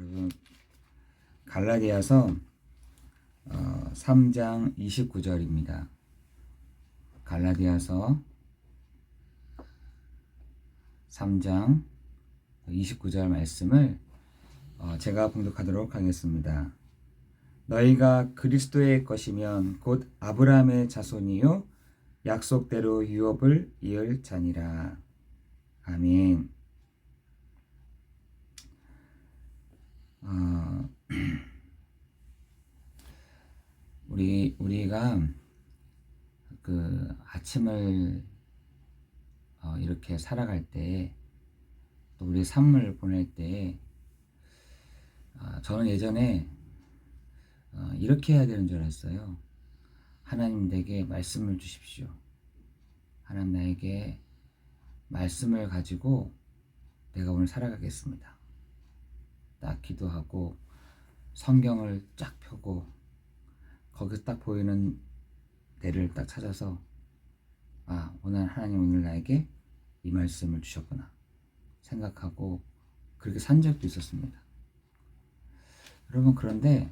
여러분 갈라디아서 3장 29절입니다. 갈라디아서 3장 29절 말씀을 제가 봉독하도록 하겠습니다. 너희가 그리스도의 것이면 곧 아브라함의 자손이요 약속대로 유업을 이을 자니라. 아멘. 우리가 그 아침을 이렇게 살아갈 때, 또 우리 삶을 보낼 때, 저는 예전에 이렇게 해야 되는 줄 알았어요. 하나님 내게 말씀을 주십시오. 하나님 나에게 말씀을 가지고 내가 오늘 살아가겠습니다. 딱 기도하고 성경을 쫙 펴고 거기서 딱 보이는 데를 딱 찾아서 오늘 하나님 오늘 나에게 이 말씀을 주셨구나 생각하고 그렇게 산 적도 있었습니다. 여러분, 그런데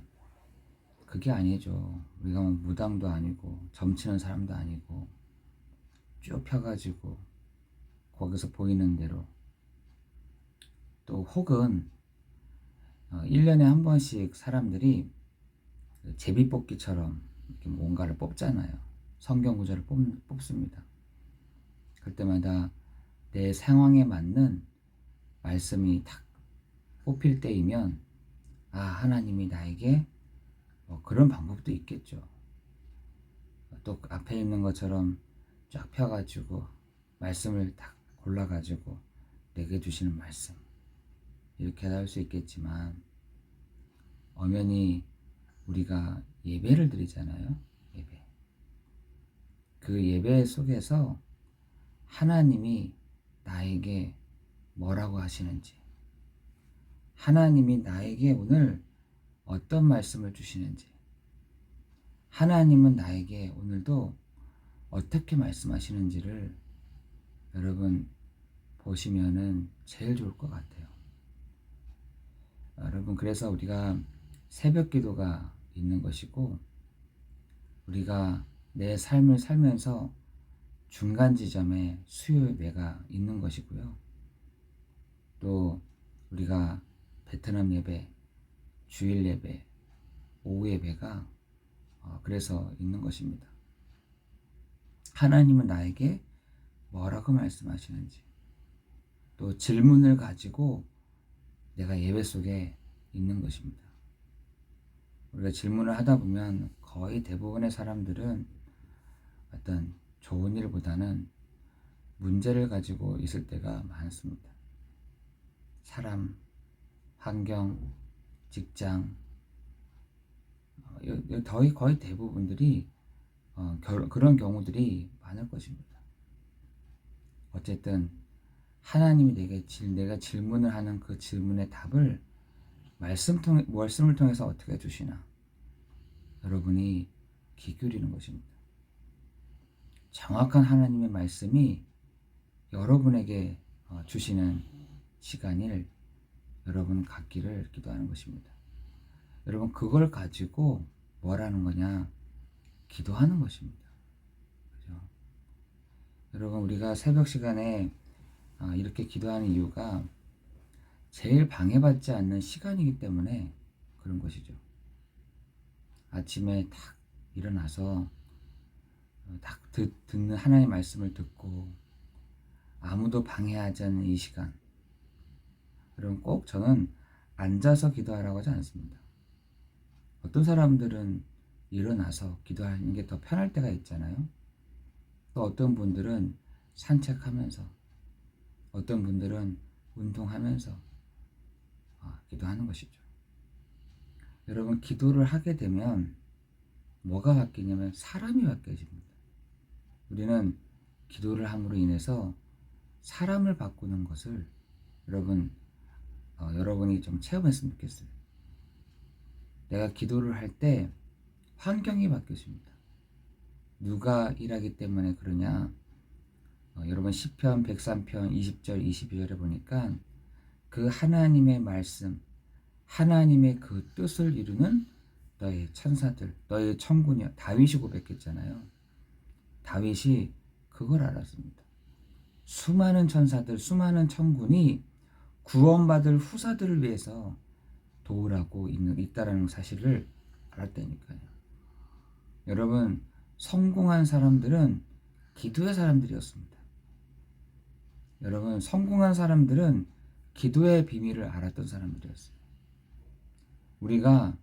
그게 아니죠. 우리가 뭐 무당도 아니고 점치는 사람도 아니고 쭉 펴가지고 거기서 보이는 대로, 또 혹은 1년에 한 번씩 사람들이 제비뽑기처럼 이렇게 뭔가를 뽑잖아요. 성경 구절을 뽑습니다. 그럴 때마다 내 상황에 맞는 말씀이 딱 뽑힐 때이면 하나님이 나에게 그런 방법도 있겠죠. 또 앞에 있는 것처럼 쫙 펴가지고 말씀을 딱 골라가지고 내게 주시는 말씀, 이렇게 할 수 있겠지만, 엄연히 우리가 예배를 드리잖아요. 예배. 그 예배 속에서 하나님이 나에게 뭐라고 하시는지, 하나님이 나에게 오늘 어떤 말씀을 주시는지, 하나님은 나에게 오늘도 어떻게 말씀하시는지를 여러분 보시면은 제일 좋을 것 같아요. 여러분, 그래서 우리가 새벽 기도가 있는 것이고, 우리가 내 삶을 살면서 중간 지점에 수요 예배가 있는 것이고요. 또 우리가 베트남 예배, 주일 예배, 오후 예배가 그래서 있는 것입니다. 하나님은 나에게 뭐라고 말씀하시는지, 또 질문을 가지고 내가 예배 속에 있는 것입니다. 우리가 질문을 하다 보면 거의 대부분의 사람들은 어떤 좋은 일보다는 문제를 가지고 있을 때가 많습니다. 사람, 환경, 직장, 거의 대부분들이 그런 경우들이 많을 것입니다. 어쨌든 하나님이 내가 질문을 하는 그 질문의 답을 말씀을 통해서 어떻게 주시나, 여러분이 귀 기울이는 것입니다. 정확한 하나님의 말씀이 여러분에게 주시는 시간을 여러분 갖기를 기도하는 것입니다. 여러분, 그걸 가지고 뭐라는 거냐? 기도하는 것입니다. 그죠? 여러분, 우리가 새벽 시간에 이렇게 기도하는 이유가 제일 방해받지 않는 시간이기 때문에 그런 것이죠. 아침에 딱 일어나서 딱 듣는 하나님의 말씀을 듣고 아무도 방해하지 않는 이 시간, 여러분, 꼭 저는 앉아서 기도하라고 하지 않습니다. 어떤 사람들은 일어나서 기도하는 게 더 편할 때가 있잖아요. 또 어떤 분들은 산책하면서, 어떤 분들은 운동하면서 기도하는 것이죠. 여러분, 기도를 하게 되면 뭐가 바뀌냐면 사람이 바뀌어집니다. 우리는 기도를 함으로 인해서 사람을 바꾸는 것을 여러분이 좀 체험했으면 좋겠어요. 내가 기도를 할 때 환경이 바뀌어집니다. 누가 일하기 때문에 그러냐? 여러분, 시편 103편 20절 22절에 보니까 그 하나님의 말씀, 하나님의 그 뜻을 이루는 너의 천사들, 너의 천군이여. 다윗이 고백했잖아요. 다윗이 그걸 알았습니다. 수많은 천사들, 수많은 천군이 구원받을 후사들을 위해서 도우라고 있다라는 사실을 알았다니까요. 여러분, 성공한 사람들은 기도의 사람들이었습니다. 여러분, 성공한 사람들은 기도의 비밀을 알았던 사람들이었어요. 우리가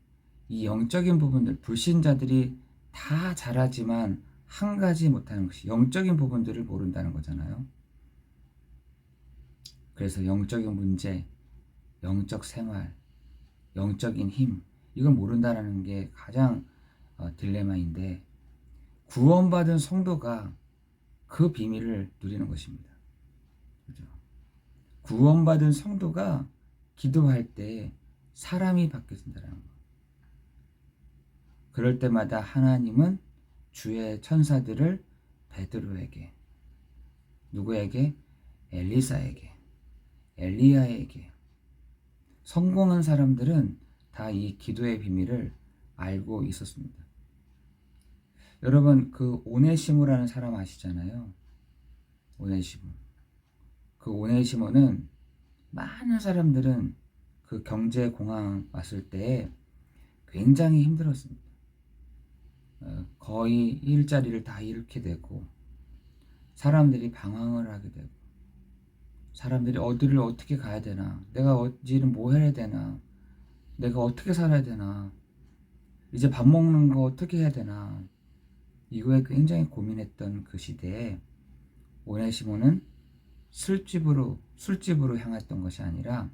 이 영적인 부분들, 불신자들이 다 잘하지만 한 가지 못하는 것이 영적인 부분들을 모른다는 거잖아요. 그래서 영적인 문제, 영적 생활, 영적인 힘, 이걸 모른다는 게 가장 딜레마인데, 구원받은 성도가 그 비밀을 누리는 것입니다. 그죠? 구원받은 성도가 기도할 때 사람이 바뀌어진다는 거. 그럴 때마다 하나님은 주의 천사들을 베드로에게, 누구에게? 엘리사에게, 엘리야에게. 성공한 사람들은 다 이 기도의 비밀을 알고 있었습니다. 여러분, 그 오네시모라는 사람 아시잖아요. 오네시모. 그 오네시모는 많은 사람들은 그 경제 공황 왔을 때 굉장히 힘들었습니다. 거의 일자리를 다 잃게 되고, 사람들이 방황을 하게 되고, 사람들이 어디를 어떻게 가야 되나, 내가 어디를 뭐 해야 되나, 내가 어떻게 살아야 되나, 이제 밥 먹는 거 어떻게 해야 되나, 이거에 굉장히 고민했던 그 시대에 오네시모는 술집으로 향했던 것이 아니라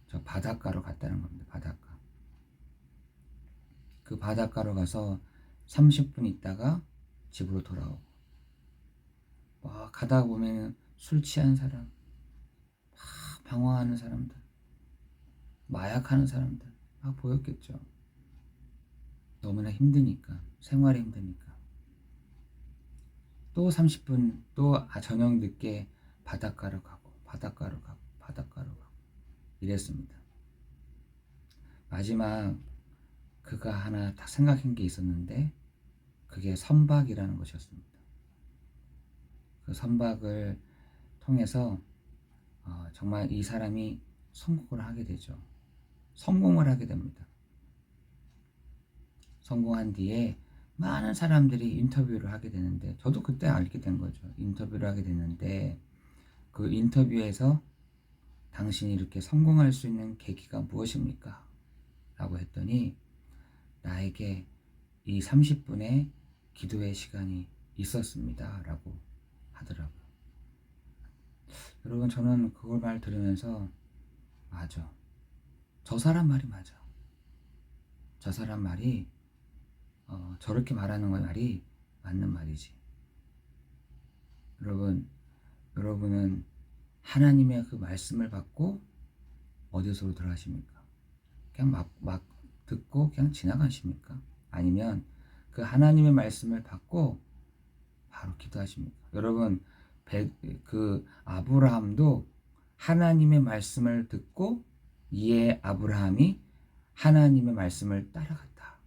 저 바닷가로 갔다는 겁니다. 바닷가. 그 바닷가로 가서 30분 있다가 집으로 돌아오고, 가다 보면 술 취한 사람, 방황하는 사람들, 마약하는 사람들 막 보였겠죠. 너무나 힘드니까, 생활이 힘드니까. 또 30분, 또 저녁 늦게 바닷가로 가고 이랬습니다. 마지막 그가 하나 딱 생각한 게 있었는데, 그게 선박이라는 것이었습니다. 그 선박을 통해서 정말 이 사람이 성공을 하게 되죠. 성공을 하게 됩니다. 성공한 뒤에 많은 사람들이 인터뷰를 하게 되는데, 저도 그때 알게 된 거죠. 인터뷰를 하게 됐는데, 그 인터뷰에서 당신이 이렇게 성공할 수 있는 계기가 무엇입니까? 라고 했더니, 나에게 이 30분의 기도의 시간이 있었습니다. 라고 하더라고요. 여러분, 저는 그걸 말 들으면서, 맞아. 저 사람 말이 맞아. 저 사람 말이 저렇게 말하는 말이 맞는 말이지. 여러분은 하나님의 그 말씀을 받고 어디서로 들어가십니까? 그냥 막 듣고 그냥 지나가십니까? 아니면 그 하나님의 말씀을 받고 바로 기도하십니까? 여러분, 그 아브라함도 하나님의 말씀을 듣고, 이에 아브라함이 하나님의 말씀을 따라갔다.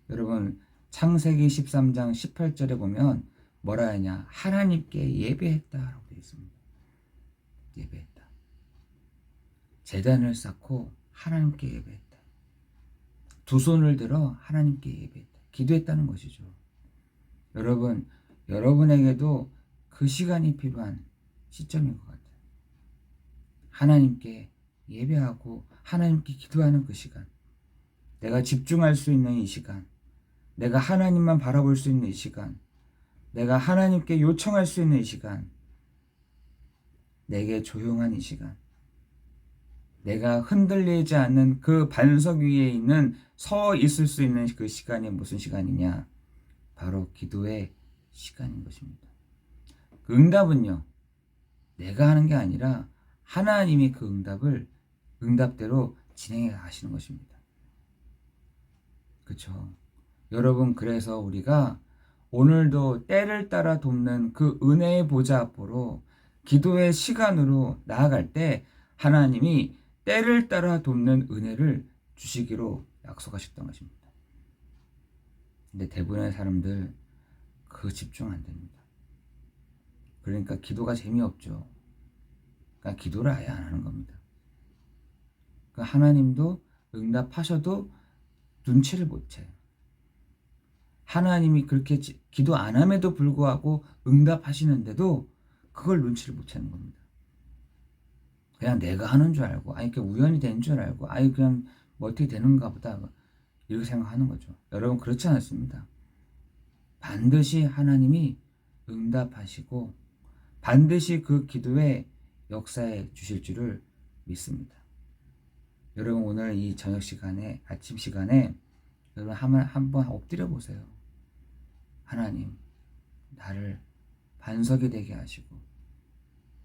여러분, 창세기 13장 18절에 보면 뭐라 하냐? 하나님께 예배했다라고 되어 있습니다. 예배했다. 제단을 쌓고 하나님께 예배했다. 두 손을 들어 하나님께 예배했다. 기도했다는 것이죠. 여러분에게도 그 시간이 필요한 시점인 것 같아요. 하나님께 예배하고 하나님께 기도하는 그 시간, 내가 집중할 수 있는 이 시간, 내가 하나님만 바라볼 수 있는 이 시간, 내가 하나님께 요청할 수 있는 이 시간, 내게 조용한 이 시간, 내가 흔들리지 않는 그 반석 위에 서 있을 수 있는 그 시간이 무슨 시간이냐? 바로 기도의 시간인 것입니다. 그 응답은요, 내가 하는 게 아니라 하나님이 그 응답대로 진행해 가시는 것입니다. 그렇죠? 여러분, 그래서 우리가 오늘도 때를 따라 돕는 그 은혜의 보좌 앞으로 기도의 시간으로 나아갈 때 하나님이 때를 따라 돕는 은혜를 주시기로 약속하셨던 것입니다. 근데 대부분의 사람들 그 집중 안 됩니다. 그러니까 기도가 재미없죠. 그러니까 기도를 아예 안 하는 겁니다. 그러니까 하나님도 응답하셔도 눈치를 못 채요. 하나님이 그렇게 기도 안 함에도 불구하고 응답하시는데도 그걸 눈치를 못 채는 겁니다. 그냥 내가 하는 줄 알고, 아니, 우연히 된 줄 알고, 아니, 그냥 뭐 어떻게 되는가 보다, 이렇게 생각하는 거죠. 여러분, 그렇지 않습니다. 반드시 하나님이 응답하시고, 반드시 그 기도에 역사해 주실 줄을 믿습니다. 여러분, 오늘 이 저녁 시간에, 아침 시간에, 여러분, 한번 엎드려 보세요. 하나님, 나를 반석이 되게 하시고,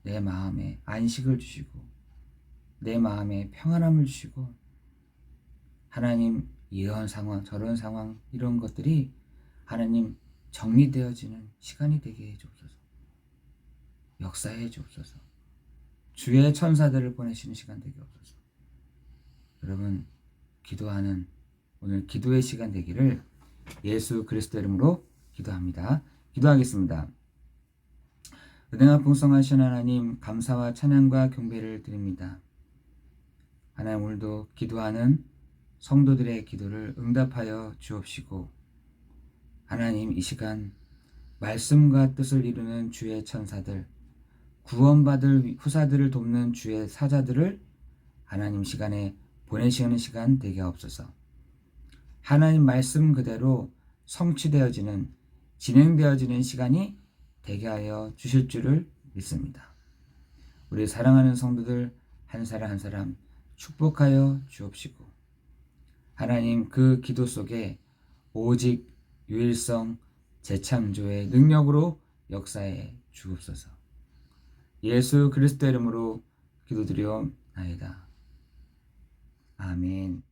내 마음에 안식을 주시고, 내 마음에 평안함을 주시고, 하나님 이런 상황 저런 상황 이런 것들이 하나님 정리되어지는 시간이 되게 해 주옵소서. 역사해 주옵소서. 주의 천사들을 보내시는 시간 되게 없소서. 여러분, 기도하는 오늘 기도의 시간 되기를 예수 그리스도 이름으로 기도합니다. 기도하겠습니다. 은혜가 풍성하신 하나님, 감사와 찬양과 경배를 드립니다. 하나님, 오늘도 기도하는 성도들의 기도를 응답하여 주옵시고, 하나님, 이 시간 말씀과 뜻을 이루는 주의 천사들, 구원받을 후사들을 돕는 주의 사자들을 하나님 시간에 보내시는 시간 되게 없어서 하나님 말씀 그대로 성취되어지는, 진행되어지는 시간이 되게 하여 주실 줄을 믿습니다. 우리 사랑하는 성도들 한 사람 한 사람 축복하여 주옵시고, 하나님 그 기도 속에 오직 유일성 재창조의 능력으로 역사해 주옵소서. 예수 그리스도 이름으로 기도드리옵나이다. 아멘.